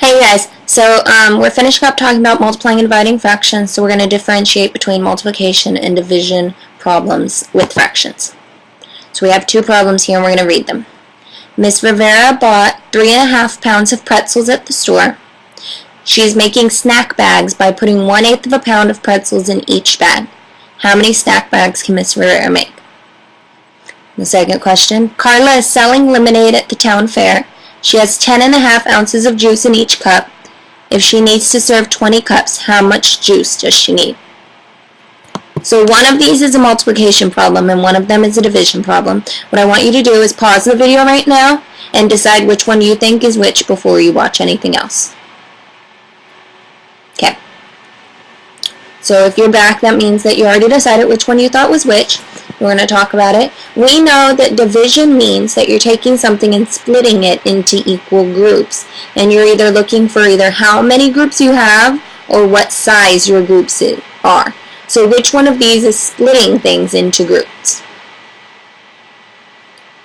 Hey guys, so we're finishing up talking about multiplying and dividing fractions, so we're going to differentiate between multiplication and division problems with fractions. So we have two problems here and we're going to read them. Miss Rivera bought 3.5 pounds of pretzels at the store. She is making snack bags by putting 1/8 of a pound of pretzels in each bag. How many snack bags can Miss Rivera make? The second question, Carla is selling lemonade at the town fair. She has 10.5 ounces of juice in each cup. If she needs to serve 20 cups, how much juice does she need? So one of these is a multiplication problem and one of them is a division problem. What I want you to do is pause the video right now and decide which one you think is which before you watch anything else. Okay. So if you're back, that means that you already decided which one you thought was which. We're going to talk about it. We know that division means that you're taking something and splitting it into equal groups. And you're either looking for either how many groups you have or what size your groups are. So which one of these is splitting things into groups?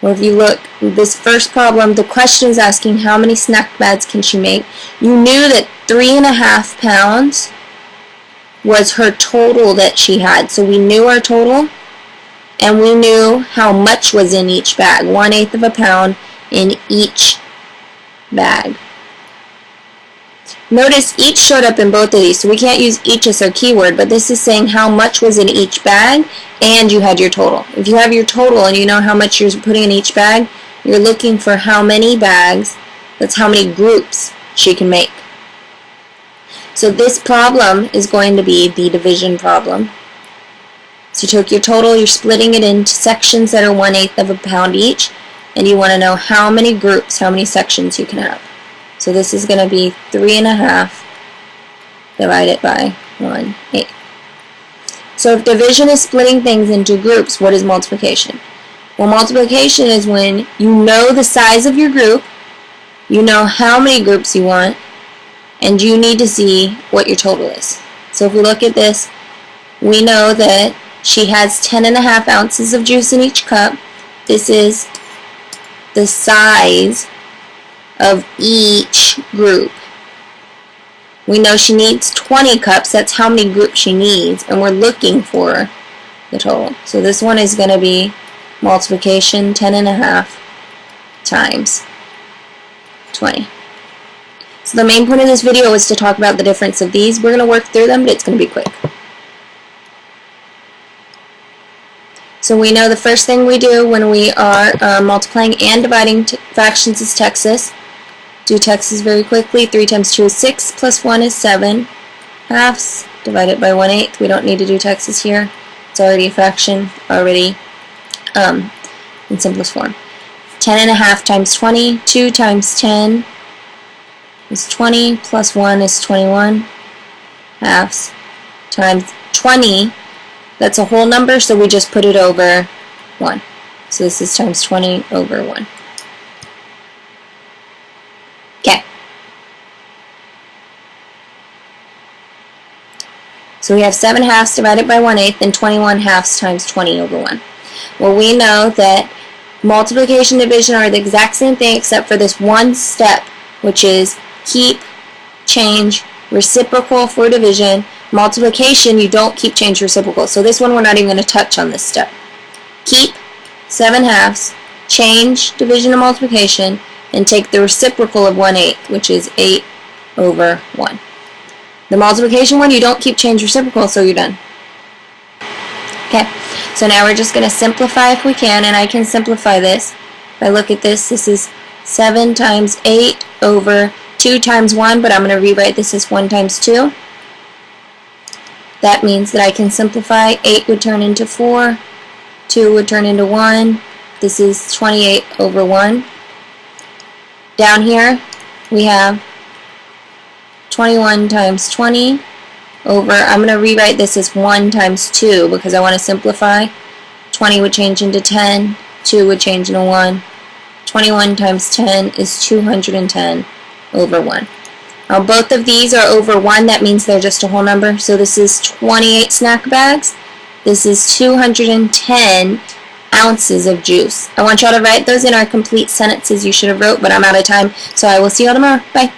Well, if you look, this first problem, the question is asking how many snack bags can she make. You knew that 3.5 pounds was her total that she had. So we knew our total. And we knew how much was in each bag, 1/8 of a pound in each bag. Notice each showed up in both of these, so we can't use each as our keyword, but this is saying how much was in each bag, and you had your total. If you have your total and you know how much you're putting in each bag, you're looking for how many bags, that's how many groups she can make. So this problem is going to be the division problem. So you took your total, you're splitting it into sections that are 1/8 of a pound each, and you want to know how many groups, how many sections you can have. So this is going to be 3.5 divided by 1/8. So if division is splitting things into groups, what is multiplication? Well, multiplication is when you know the size of your group, you know how many groups you want, and you need to see what your total is. So if we look at this, we know that she has 10.5 ounces of juice in each cup. This is the size of each group. We know she needs 20 cups. That's how many groups she needs. And we're looking for the total. So this one is going to be multiplication 10.5 times 20. So the main point of this video is to talk about the difference of these. We're going to work through them, but it's going to be quick. So we know the first thing we do when we are multiplying and dividing fractions is Texas. Do Texas very quickly. 3 times 2 is 6, plus 1 is 7. Halves, divided by 1/8. We don't need to do Texas here. It's already a fraction, already in simplest form. 10.5 times 20. 2 times 10 is 20, plus 1 is 21. Halves times 20. That's a whole number, so we just put it over 1. So this is times 20 over 1. Okay. So we have 7 halves divided by 1/8 and 21 halves times 20 over 1. Well, we know that multiplication and division are the exact same thing except for this one step, which is keep, change, reciprocal for division. Multiplication, you don't keep, change, reciprocal. So this one we're not even going to touch on this step. Keep 7 halves, change division and multiplication, and take the reciprocal of 1/8, which is 8 over 1. The multiplication one, you don't keep, change, reciprocal, so you're done. Okay, so now we're just going to simplify if we can, and I can simplify this. If I look at this, this is 7 times 8 over 2 times 1, but I'm going to rewrite this as 1 times 2. That means that I can simplify. 8 would turn into 4. 2 would turn into 1. This is 28 over 1. Down here, we have 21 times 20 over, I'm going to rewrite this as 1 times 2 because I want to simplify. 20 would change into 10. 2 would change into 1. 21 times 10 is 210 over 1. Now both of these are over 1, that means they're just a whole number. So this is 28 snack bags. This is 210 ounces of juice. I want y'all to write those in our complete sentences you should have wrote, but I'm out of time. So I will see y'all tomorrow. Bye.